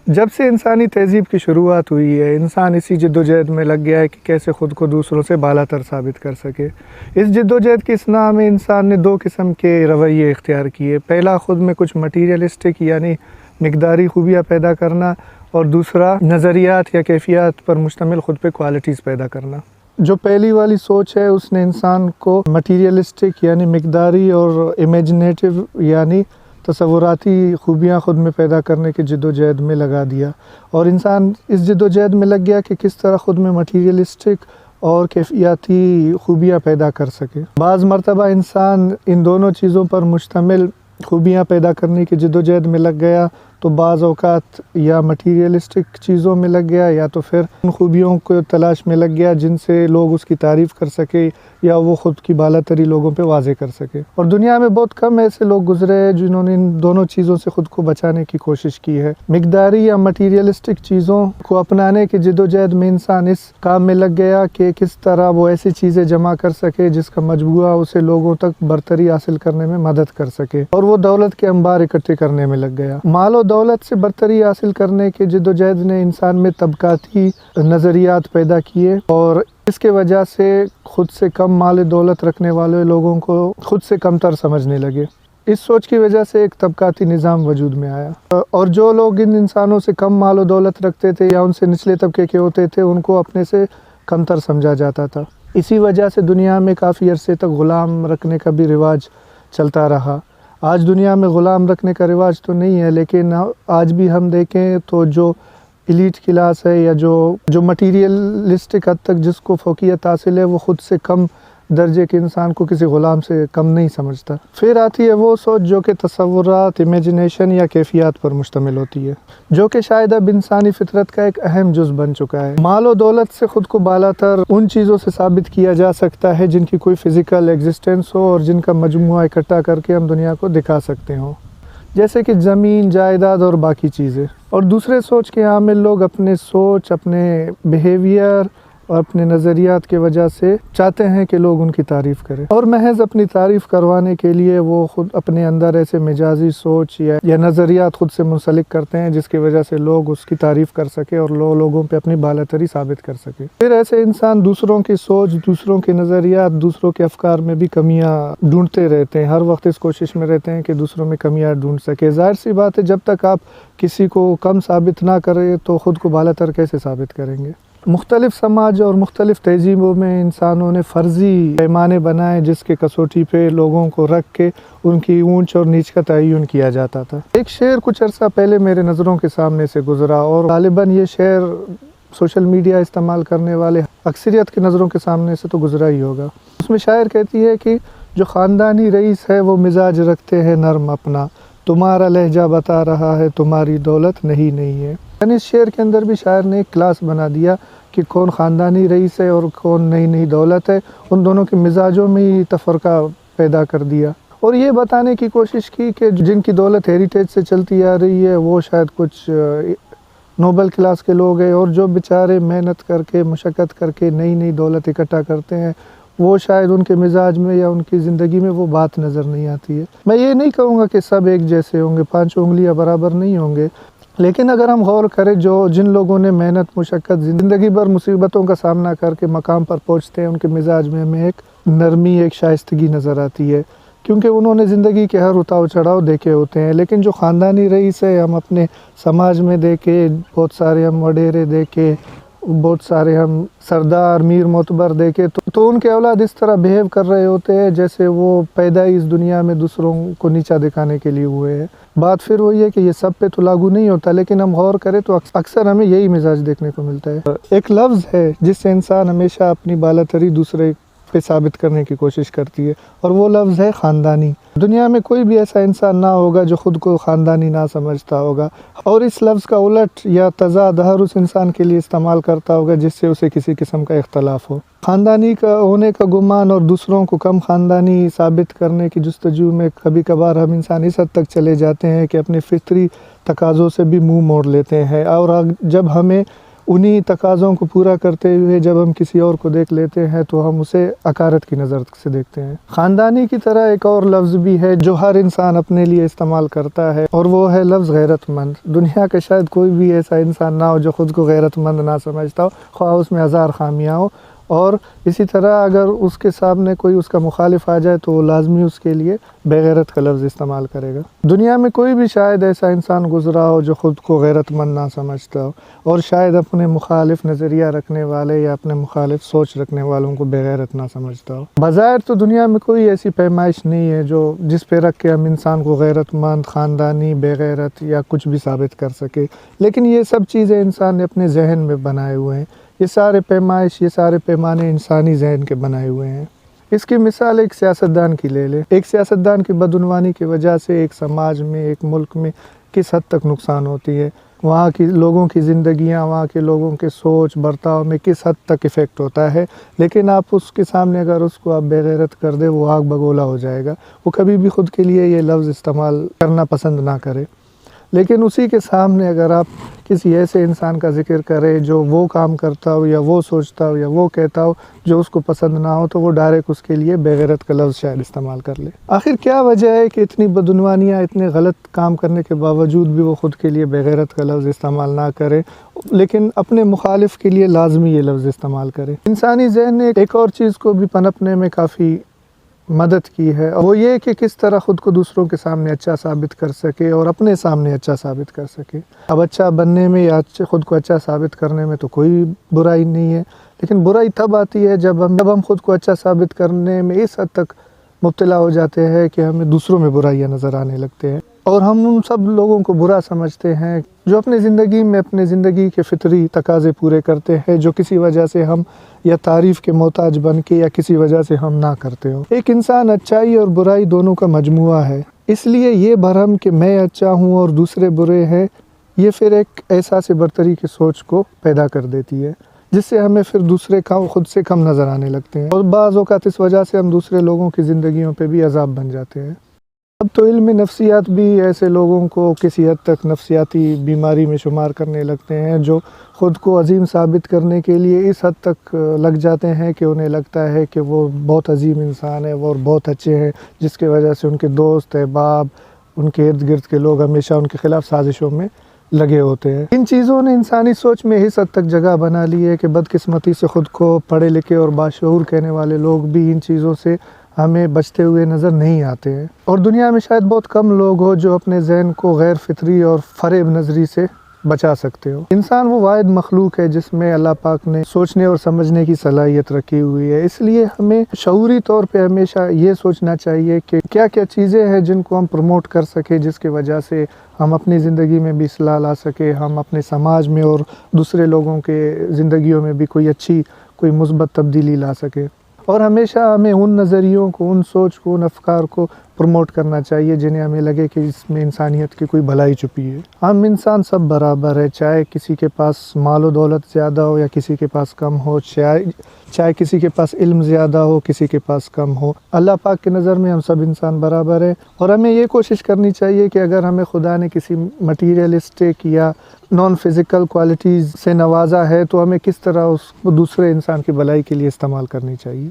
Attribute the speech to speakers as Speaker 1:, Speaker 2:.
Speaker 1: جب سے انسانی تہذیب کی شروعات ہوئی ہے، انسان اسی جدوجہد میں لگ گیا ہے کہ کیسے خود کو دوسروں سے بالا تر ثابت کر سکے۔ اس جدوجہد کی اثناء میں انسان نے دو قسم کے رویے اختیار کیے۔ پہلا خود میں کچھ مٹیریلسٹک یعنی مقداری خوبیاں پیدا کرنا، اور دوسرا نظریات یا کیفیات پر مشتمل خود پہ کوالٹیز پیدا کرنا۔ جو پہلی والی سوچ ہے اس نے انسان کو مٹیریلسٹک یعنی مقداری اور امیجنیٹو یعنی تصوراتی خوبیاں خود میں پیدا کرنے کے جدوجہد میں لگا دیا، اور انسان اس جدوجہد میں لگ گیا کہ کس طرح خود میں مٹیریلسٹک اور کیفیاتی خوبیاں پیدا کر سکے۔ بعض مرتبہ انسان ان دونوں چیزوں پر مشتمل خوبیاں پیدا کرنے کی جدوجہد میں لگ گیا تو بعض اوقات یا مٹیریلسٹک چیزوں میں لگ گیا یا تو پھر ان خوبیوں کو تلاش میں لگ گیا جن سے لوگ اس کی تعریف کر سکے یا وہ خود کی بالا تری لوگوں پہ واضح کر سکے۔ اور دنیا میں بہت کم ایسے لوگ گزرے ہیں جنہوں نے ان دونوں چیزوں سے خود کو بچانے کی کوشش کی ہے۔ مقداری یا مٹیریلسٹک چیزوں کو اپنانے کی جدوجہد میں انسان اس کام میں لگ گیا کہ کس طرح وہ ایسی چیزیں جمع کر سکے جس کا مجموعہ اسے لوگوں تک برتری حاصل کرنے میں مدد کر سکے، اور وہ دولت کے انبار اکٹھے کرنے میں لگ گیا۔ مال و دولت سے برتری حاصل کرنے کے جدوجہد نے انسان میں طبقاتی نظریات پیدا کیے، اور اس کے وجہ سے خود سے کم مال و دولت رکھنے والے لوگوں کو خود سے کم تر سمجھنے لگے۔ اس سوچ کی وجہ سے ایک طبقاتی نظام وجود میں آیا، اور جو لوگ ان انسانوں سے کم مال و دولت رکھتے تھے یا ان سے نچلے طبقے کے ہوتے تھے ان کو اپنے سے کم تر سمجھا جاتا تھا۔ اسی وجہ سے دنیا میں کافی عرصے تک غلام رکھنے کا بھی رواج چلتا رہا۔ آج دنیا میں غلام رکھنے کا رواج تو نہیں ہے، لیکن آج بھی ہم دیکھیں تو جو ایلیٹ کلاس ہے یا جو مٹیریلسٹک حد تک جس کو فوقیت حاصل ہے وہ خود سے کم درجے کے انسان کو کسی غلام سے کم نہیں سمجھتا۔ پھر آتی ہے وہ سوچ جو کہ تصورات، امیجنیشن یا کیفیات پر مشتمل ہوتی ہے، جو کہ شاید اب انسانی فطرت کا ایک اہم جز بن چکا ہے۔ مال و دولت سے خود کو بالا تر ان چیزوں سے ثابت کیا جا سکتا ہے جن کی کوئی فزیکل ایگزسٹنس ہو اور جن کا مجموعہ اکٹھا کر کے ہم دنیا کو دکھا سکتے ہوں، جیسے کہ زمین، جائیداد اور باقی چیزیں۔ اور دوسرے سوچ کے حامل لوگ اپنے سوچ، اپنے بیہیویئر اور اپنے نظریات کی وجہ سے چاہتے ہیں کہ لوگ ان کی تعریف کریں، اور محض اپنی تعریف کروانے کے لیے وہ خود اپنے اندر ایسے مجازی سوچ یا نظریات خود سے منسلک کرتے ہیں جس کی وجہ سے لوگ اس کی تعریف کر سکے اور لوگوں پہ اپنی بالاتری ثابت کر سکے۔ پھر ایسے انسان دوسروں کی سوچ، دوسروں کے نظریات، دوسروں کے افکار میں بھی کمیاں ڈھونڈتے رہتے ہیں، ہر وقت اس کوشش میں رہتے ہیں کہ دوسروں میں کمیاں ڈھونڈ سکے۔ ظاہر سی بات ہے جب تک آپ کسی کو کم ثابت نہ کریں تو خود کو بالاتر کیسے ثابت کریں گے؟ مختلف سماج اور مختلف تہذیبوں میں انسانوں نے فرضی پیمانے بنائے جس کے کسوٹی پہ لوگوں کو رکھ کے ان کی اونچ اور نیچ کا تعین کیا جاتا تھا۔ ایک شعر کچھ عرصہ پہلے میرے نظروں کے سامنے سے گزرا، اور غالباً یہ شعر سوشل میڈیا استعمال کرنے والے اکثریت کی نظروں کے سامنے سے تو گزرا ہی ہوگا۔ اس میں شاعر کہتی ہے کہ جو خاندانی رئیس ہے وہ مزاج رکھتے ہیں نرم اپنا، تمہارا لہجہ بتا رہا ہے تمہاری دولت نہیں ہے۔ یعنی اس شعر کے اندر بھی شاعر نے ایک کلاس بنا دیا کہ کون خاندانی رئیس ہے اور کون نئی دولت ہے، ان دونوں کے مزاجوں میں ہی تفرقہ پیدا کر دیا، اور یہ بتانے کی کوشش کی کہ جن کی دولت ہیریٹیج سے چلتی آ رہی ہے وہ شاید کچھ نوبل کلاس کے لوگ ہیں، اور جو بیچارے محنت کر کے، مشقت کر کے نئی دولت اکٹھا کرتے ہیں وہ شاید ان کے مزاج میں یا ان کی زندگی میں وہ بات نظر نہیں آتی ہے۔ میں یہ نہیں کہوں گا کہ سب ایک جیسے ہوں گے، پانچوں انگلیاں برابر نہیں ہوں گے، لیکن اگر ہم غور کریں جن لوگوں نے محنت، مشقت، زندگی بھر مصیبتوں کا سامنا کر کے مقام پر پہنچتے ہیں، ان کے مزاج میں ہمیں ایک نرمی، ایک شائستگی نظر آتی ہے، کیونکہ انہوں نے زندگی کے ہر اتاؤ چڑھاؤ دیکھے ہوتے ہیں۔ لیکن جو خاندانی رئیس ہے، ہم اپنے سماج میں دیکھے، بہت سارے ہم وڈیرے دیکھے، بہت سارے ہم سردار، میر، معتبر دیکھے، تو ان کے اولاد اس طرح بیہیو کر رہے ہوتے ہیں جیسے وہ پیدا ہی اس دنیا میں دوسروں کو نیچا دکھانے کے لیے ہوئے ہیں۔ بات پھر وہی ہے کہ یہ سب پہ تو لاگو نہیں ہوتا، لیکن ہم غور کریں تو اکثر ہمیں یہی مزاج دیکھنے کو ملتا ہے۔ ایک لفظ ہے جس سے انسان ہمیشہ اپنی بالاتری دوسرے پہ ثابت کرنے کی کوشش کرتی ہے، اور وہ لفظ ہے خاندانی۔ دنیا میں کوئی بھی ایسا انسان نہ ہوگا جو خود کو خاندانی نہ سمجھتا ہوگا، اور اس لفظ کا الٹ یا تضاد ہر اس انسان کے لیے استعمال کرتا ہوگا جس سے اسے کسی قسم کا اختلاف ہو۔ خاندانی کا ہونے کا گمان اور دوسروں کو کم خاندانی ثابت کرنے کی جستجو میں کبھی کبھار ہم انسان اس حد تک چلے جاتے ہیں کہ اپنے فطری تقاضوں سے بھی منہ موڑ لیتے ہیں، اور جب ہمیں انہی تقاضوں کو پورا کرتے ہوئے جب ہم کسی اور کو دیکھ لیتے ہیں تو ہم اسے عقارت کی نظر سے دیکھتے ہیں۔ خاندانی کی طرح ایک اور لفظ بھی ہے جو ہر انسان اپنے لیے استعمال کرتا ہے، اور وہ ہے لفظ غیرت مند۔ دنیا کا شاید کوئی بھی ایسا انسان نہ ہو جو خود کو غیرت مند نہ سمجھتا ہو، خواہ اس میں ہزار خامیاں ہو، اور اسی طرح اگر اس کے سامنے کوئی اس کا مخالف آ جائے تو وہ لازمی اس کے لیے بے غیرت کا لفظ استعمال کرے گا۔ دنیا میں کوئی بھی شاید ایسا انسان گزرا ہو جو خود کو غیرت مند نہ سمجھتا ہو، اور شاید اپنے مخالف نظریہ رکھنے والے یا اپنے مخالف سوچ رکھنے والوں کو بے غیرت نہ سمجھتا ہو۔ بظاہر تو دنیا میں کوئی ایسی پیمائش نہیں ہے جس پہ رکھ کے ہم انسان کو غیرت مند، خاندانی، بے غیرت یا کچھ بھی ثابت کر سکے، لیکن یہ سب چیزیں انسان نے اپنے ذہن میں بنائے ہوئے ہیں۔ یہ سارے پیمائش، یہ سارے پیمانے انسانی ذہن کے بنائے ہوئے ہیں۔ اس کی مثال ایک سیاستدان کی لے لے۔ ایک سیاستدان کی بدعنوانی کی وجہ سے ایک سماج میں، ایک ملک میں کس حد تک نقصان ہوتی ہے، وہاں کی لوگوں کی زندگیاں، وہاں کے لوگوں کے سوچ برتاؤ میں کس حد تک ایفیکٹ ہوتا ہے، لیکن آپ اس کے سامنے اگر اس کو آپ بے غیرت کر دے وہ آگ بگولا ہو جائے گا، وہ کبھی بھی خود کے لیے یہ لفظ استعمال کرنا پسند نہ کرے۔ لیکن اسی کے سامنے اگر آپ کسی ایسے انسان کا ذکر کرے جو وہ کام کرتا ہو یا وہ سوچتا ہو یا وہ کہتا ہو جو اس کو پسند نہ ہو، تو وہ ڈائریکٹ اس کے لیے بے غیرت کا لفظ شاید استعمال کر لے۔ آخر کیا وجہ ہے کہ اتنی بدعنوانیاں، اتنے غلط کام کرنے کے باوجود بھی وہ خود کے لیے بے غیرت کا لفظ استعمال نہ کرے، لیکن اپنے مخالف کے لیے لازمی یہ لفظ استعمال کرے؟ انسانی ذہن نے ایک اور چیز کو بھی پنپنے میں کافی مدد کی ہے، اور وہ یہ کہ کس طرح خود کو دوسروں کے سامنے اچھا ثابت کر سکے اور اپنے سامنے اچھا ثابت کر سکے۔ اب اچھا بننے میں یا خود کو اچھا ثابت کرنے میں تو کوئی برائی نہیں ہے، لیکن برائی تب آتی ہے جب ہم خود کو اچھا ثابت کرنے میں اس حد تک مبتلا ہو جاتے ہیں کہ ہمیں دوسروں میں برائیاں نظر آنے لگتے ہیں، اور ہم ان سب لوگوں کو برا سمجھتے ہیں جو اپنے زندگی کے فطری تقاضے پورے کرتے ہیں، جو کسی وجہ سے ہم یا تعریف کے محتاج بن کے یا کسی وجہ سے ہم نہ کرتے ہو۔ ایک انسان اچھائی اور برائی دونوں کا مجموعہ ہے، اس لیے یہ بھرم کہ میں اچھا ہوں اور دوسرے برے ہیں، یہ پھر ایک احساس برتری کی سوچ کو پیدا کر دیتی ہے، جس سے ہمیں پھر دوسرے خود سے کم نظر آنے لگتے ہیں، اور بعض اوقات اس وجہ سے ہم دوسرے لوگوں کی زندگیوں پہ بھی عذاب بن جاتے ہیں۔ اب تو علم نفسیات بھی ایسے لوگوں کو کسی حد تک نفسیاتی بیماری میں شمار کرنے لگتے ہیں جو خود کو عظیم ثابت کرنے کے لیے اس حد تک لگ جاتے ہیں کہ انہیں لگتا ہے کہ وہ بہت عظیم انسان ہے، وہ بہت اچھے ہیں، جس کی وجہ سے ان کے دوست، احباب، ان کے ارد گرد کے لوگ ہمیشہ ان کے خلاف سازشوں میں لگے ہوتے ہیں۔ ان چیزوں نے انسانی سوچ میں اس حد تک جگہ بنا لی ہے کہ بدقسمتی سے خود کو پڑھے لکھے اور باشعور کہنے والے لوگ بھی ان چیزوں سے ہمیں بچتے ہوئے نظر نہیں آتے ہیں، اور دنیا میں شاید بہت کم لوگ ہو جو اپنے ذہن کو غیر فطری اور فریب نظری سے بچا سکتے ہو۔ انسان وہ واحد مخلوق ہے جس میں اللہ پاک نے سوچنے اور سمجھنے کی صلاحیت رکھی ہوئی ہے، اس لیے ہمیں شعوری طور پہ ہمیشہ یہ سوچنا چاہیے کہ کیا کیا چیزیں ہیں جن کو ہم پروموٹ کر سکیں، جس کی وجہ سے ہم اپنی زندگی میں بھی اصلاح لا سکیں، ہم اپنے سماج میں اور دوسرے لوگوں کے زندگیوں میں بھی کوئی مثبت تبدیلی لا سکے، اور ہمیشہ ہمیں ان نظریوں کو، ان سوچ کو، ان افکار کو پروموٹ کرنا چاہیے جنہیں ہمیں لگے کہ اس میں انسانیت کی کوئی بھلائی چھپی ہے۔ ہم انسان سب برابر ہے، چاہے کسی کے پاس مال و دولت زیادہ ہو یا کسی کے پاس کم ہو، چاہے کسی کے پاس علم زیادہ ہو، کسی کے پاس کم ہو، اللہ پاک کی نظر میں ہم سب انسان برابر ہیں، اور ہمیں یہ کوشش کرنی چاہیے کہ اگر ہمیں خدا نے کسی مٹیریلسٹک یا نان فزیکل کوالٹیز سے نوازا ہے تو ہمیں کس طرح اس کو دوسرے انسان کی بھلائی کے لیے استعمال کرنی چاہیے۔